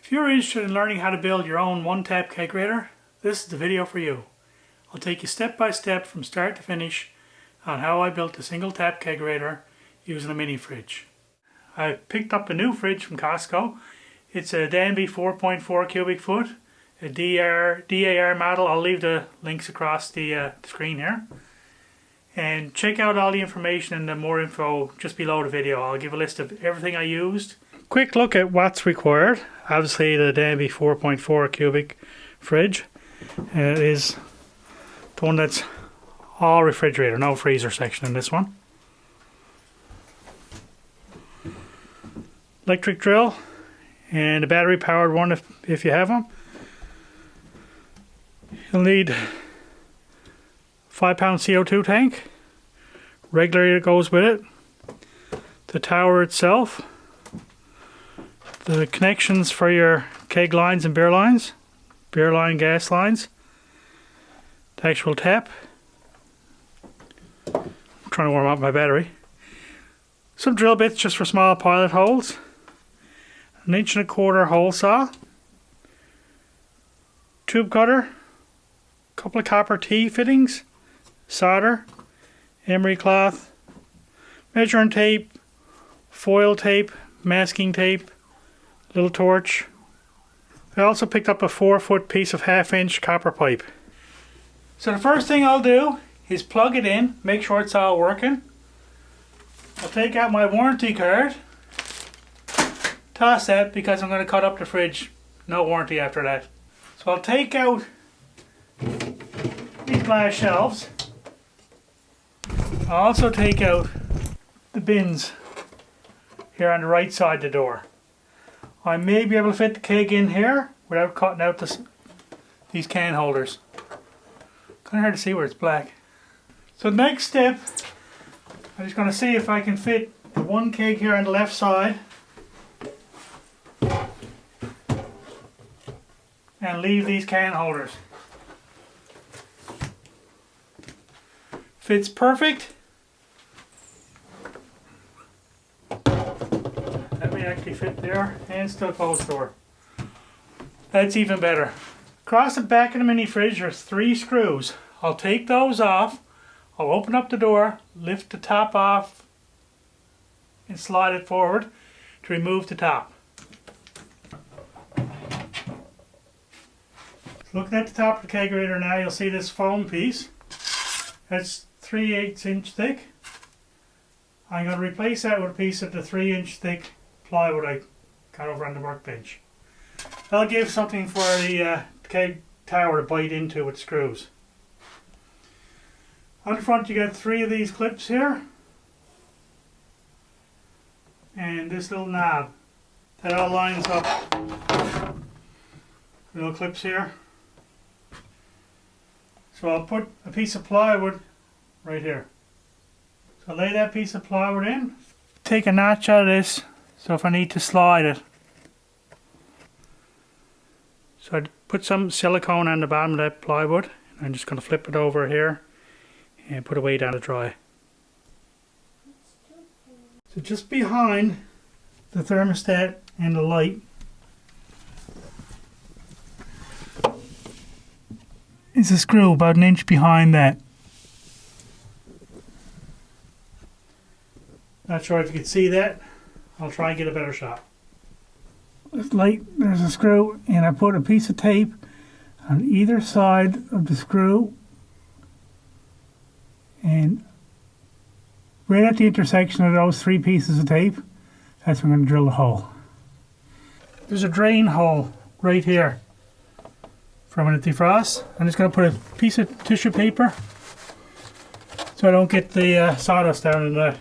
If you're interested in learning how to build your own one-tap kegerator, this is the video for you. I'll take you step by step from start to finish on how I built a single tap kegerator using a mini fridge. I picked up a new fridge from Costco. It's a Danby 4.4 cubic foot, a DAR model. I'll leave the links across the screen here. And check out all the information and the more info just below the video. I'll give a list of everything I used. Quick look at what's required. Obviously the Danby 4.4 cubic fridge. It is the one that's all refrigerator, no freezer section in this one. Electric drill and a battery powered one if you have them. You'll need 5-pound CO2 tank, regulator goes with it, the tower itself, the connections for your keg lines and beer lines, beer line gas lines, the actual tap. I'm trying to warm up my battery. Some drill bits just for small pilot holes, an 1.25" hole saw, tube cutter, a couple of copper T fittings, solder, emery cloth, measuring tape, foil tape, masking tape, little torch. I also picked up a 4-foot piece of 1/2" copper pipe. So the first thing I'll do is plug it in, make sure it's all working. I'll take out my warranty card, toss that because I'm going to cut up the fridge, no warranty after that. So I'll take out these glass shelves. I'll also take out the bins here on the right side of the door. I may be able to fit the keg in here without cutting out these can holders. Kind of hard to see where it's black. So the next step, I'm just going to see if I can fit the one keg here on the left side and leave these can holders. Fits perfect. That may actually fit there and still close the door. That's even better. Across the back of the mini fridge there's 3 screws. I'll take those off. I'll open up the door, lift the top off and slide it forward to remove the top. Looking at the top of the kegerator now, you'll see this foam piece. That's 3/8 inch thick. I'm going to replace that with a piece of the 3-inch thick plywood I got over on the workbench. That'll give something for the keg tower to bite into with screws. On the front you got 3 of these clips here and this little knob that all lines up. Little clips here. So I'll put a piece of plywood right here. So I'll lay that piece of plywood in. Take a notch out of this so if I need to slide it. So I put some silicone on the bottom of that plywood. I'm just going to flip it over here and put it way down to dry. So just behind the thermostat and the light is a screw about 1 inch behind that. Not sure if you can see that. I'll try and get a better shot. This light, there's a screw and I put a piece of tape on either side of the screw and right at the intersection of those 3 pieces of tape, that's where I'm going to drill a hole. There's a drain hole right here for when it defrosts. I'm just going to put a piece of tissue paper so I don't get the sawdust down in that.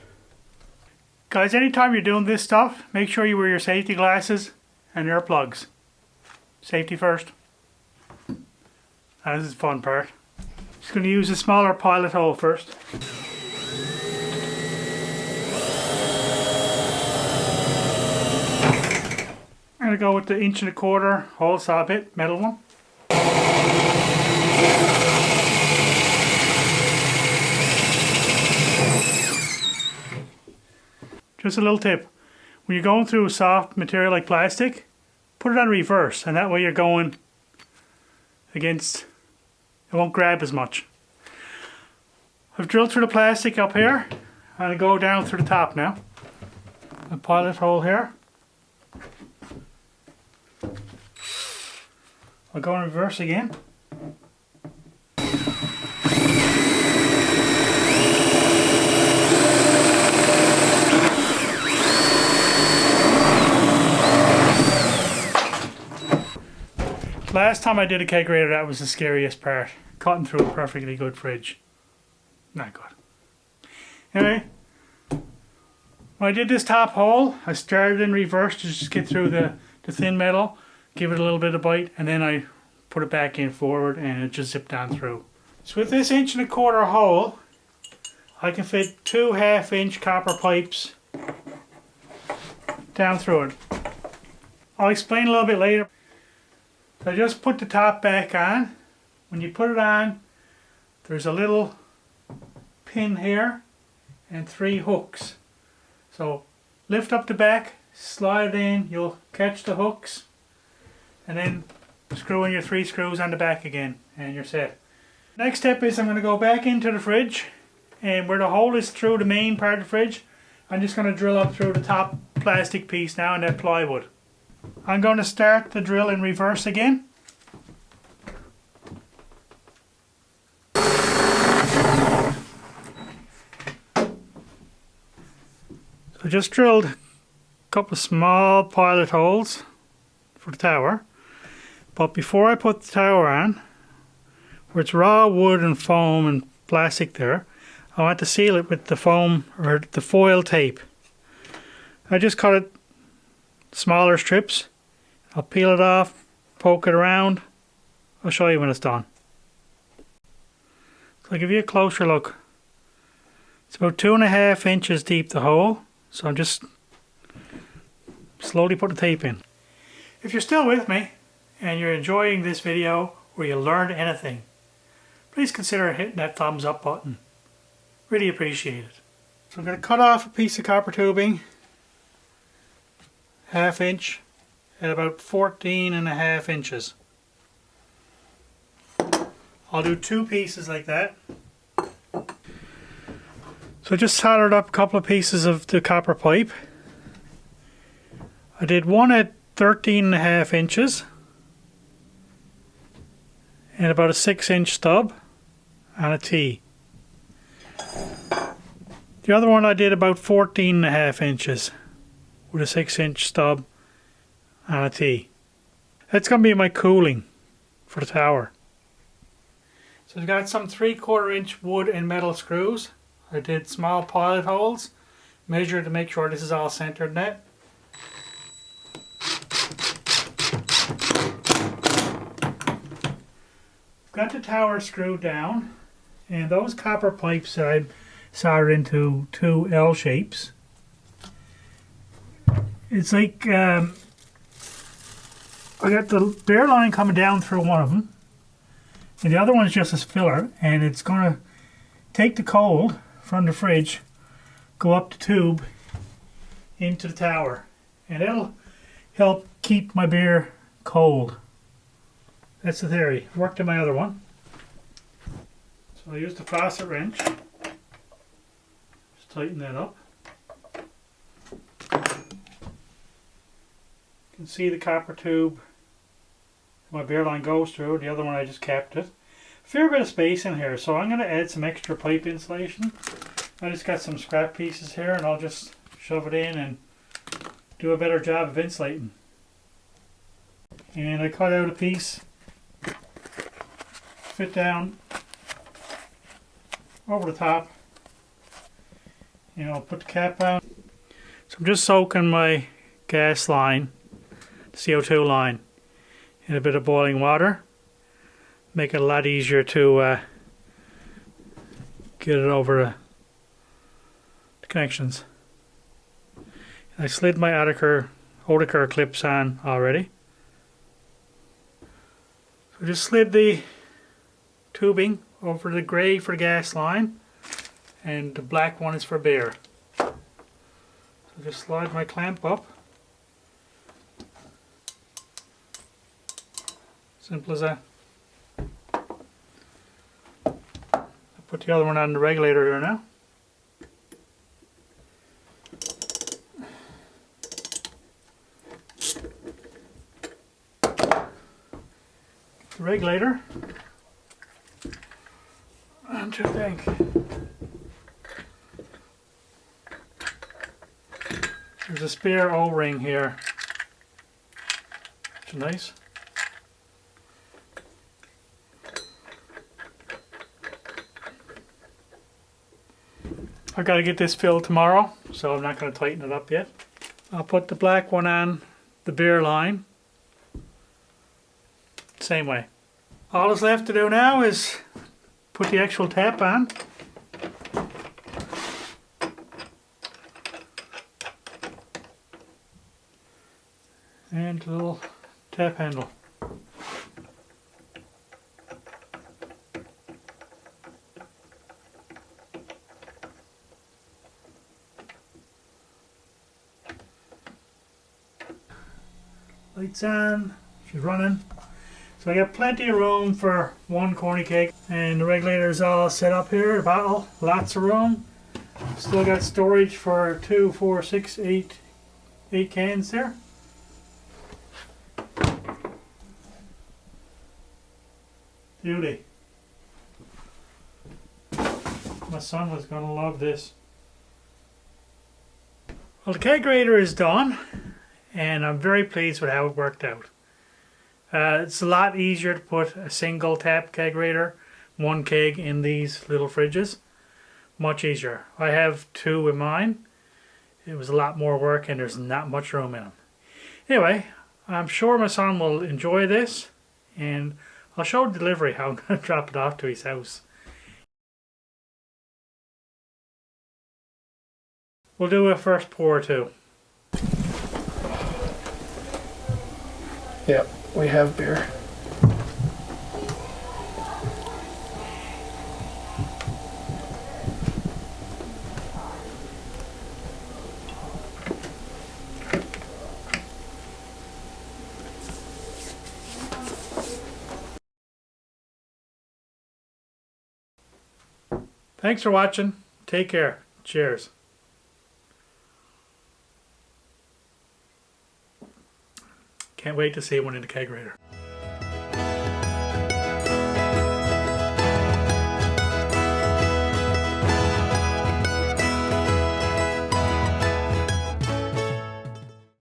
Guys, anytime you're doing this stuff, make sure you wear your safety glasses and earplugs. Safety first. This is the fun part. Just going to use a smaller pilot hole first. I'm going to go with the 1.25" hole saw bit, metal one. Just a little tip. When you're going through a soft material like plastic, put it on reverse, and that way you're going against, it won't grab as much. I've drilled through the plastic up here, and I go down through the top now. A pilot hole here. I'll go in reverse again. Last time I did a kegerator, that was the scariest part. Cutting through a perfectly good fridge. Not good. Anyway, when I did this top hole, I started in reverse to just get through the thin metal, give it a little bit of bite, and then I put it back in forward and it just zipped down through. So with this 1.25" hole, I can fit 2 half-inch copper pipes down through it. I'll explain a little bit later. So I just put the top back on. When you put it on, there's a little pin here and 3 hooks. So lift up the back, slide it in, you'll catch the hooks, and then screw in your 3 screws on the back again, and you're set. Next step is I'm going to go back into the fridge, and where the hole is through the main part of the fridge, I'm just going to drill up through the top plastic piece now and that plywood. I'm going to start the drill in reverse again. I just drilled a couple of small pilot holes for the tower, but before I put the tower on, where it's raw wood and foam and plastic there, I want to seal it with the foam or the foil tape. I just cut it smaller strips. I'll peel it off, poke it around. I'll show you when it's done. So I'll give you a closer look. It's about 2.5 inches deep, the hole. So I'm just slowly putting the tape in. If you're still with me and you're enjoying this video or you learned anything, please consider hitting that thumbs up button. Really appreciate it. So I'm going to cut off a piece of copper tubing, 1/2 inch at about 14.5 inches. I'll do 2 pieces like that. So I just soldered up a couple of pieces of the copper pipe. I did one at 13.5 inches and about a 6-inch stub and a T. The other one I did about 14.5 inches with a 6-inch stub and a T. That's going to be my cooling for the tower. So I've got some 3/4 inch wood and metal screws. I did small pilot holes, measure to make sure this is all centered net. Got the tower screwed down, and those copper pipes that I soldered into 2 L shapes. It's like I got the bare line coming down through one of them, and the other one is just a filler, and it's going to take the cold from the fridge, go up the tube into the tower, and it'll help keep my beer cold. That's the theory. Worked in my other one. So I used the Faucet wrench. Just tighten that up. You can see the copper tube my beer line goes through. The other one I just capped it. Fair bit of space in here, so I'm going to add some extra pipe insulation. I just got some scrap pieces here, and I'll just shove it in and do a better job of insulating. And I cut out a piece, fit down over the top, and I'll put the cap on. So I'm just soaking my gas line, the CO2 line, in a bit of boiling water. Make it a lot easier to get it over the connections. I slid my Oticur clips on already. So I just slid the tubing over the grey for the gas line, and the black one is for beer. So just slide my clamp up. Simple as that. I'll put the other one on the regulator there now. The regulator onto the tank. There's a spare O-ring here, which is nice. I've got to get this filled tomorrow, so I'm not going to tighten it up yet. I'll put the black one on the beer line. Same way. All that's left to do now is put the actual tap on. And the little tap handle. Lights on, she's running. So I got plenty of room for one corny keg, and the regulator is all set up here, the bottle, lots of room. Still got storage for 2, 4, 6, 8 cans there. Beauty. My son was going to love this. Well, the kegerator is done, and I'm very pleased with how it worked out. It's a lot easier to put a single tap kegerator, one keg, in these little fridges. Much easier. I have 2 in mine. It was a lot more work and there's not much room in them. Anyway, I'm sure my son will enjoy this, and I'll show the delivery how I'm going to drop it off to his house. We'll do a first pour too. Yep, we have beer. Thanks for watching. Take care. Cheers. Can't wait to see one in the kegerator.